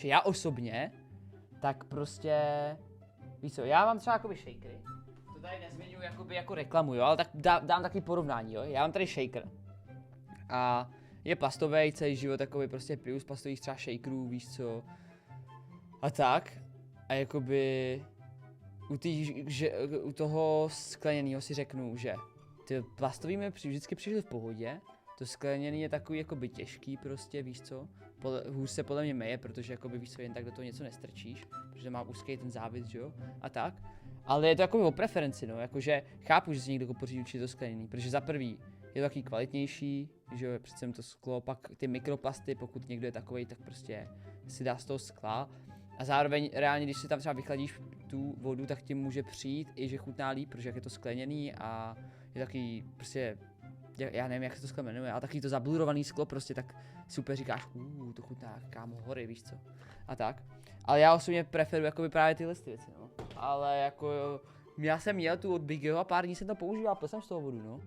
Že já osobně, tak prostě, víš co, já mám třeba jakoby shakery. To tady nezmiňuji jakoby jako reklamu, jo, ale tak dám taky porovnání, jo. Já mám tady shaker. A je plastový, celý život takový prostě piju z plastových třeba shakerů, víš co. A tak. A jakoby u toho skleněného si řeknu, že ty plastový mi vždycky přišly v pohodě. To skleněný je takový jakoby těžký prostě, víš co. Hůř se podle mě meje, protože jakoby víš co, jen tak do toho něco nestrčíš. Protože má úzký ten závěs, jo. A tak. Ale je to jakoby o preferenci, no. Jakože chápu, že si někdo pořídí určitě to skleněný. Protože za prvý je to takový kvalitnější, že jo, přece to sklo, pak ty mikroplasty, pokud někdo je takovej, tak prostě si dá z toho skla. A zároveň reálně, když si tam třeba vychladíš tu vodu, tak ti může přijít i že chutná líp, protože jak je to skleněný a je takový prostě, já nevím, jak se to sklo jmenuje, ale takový to zablurovaný sklo prostě, tak super říkáš, to chutná kámo hory, víš co, a tak. Ale já osobně preferuji jakoby právě tyhle věci, no. Ale jako, já jsem měl tu od Biggyho a pár dní jsem to používal, pil jsem z toho vodu, no.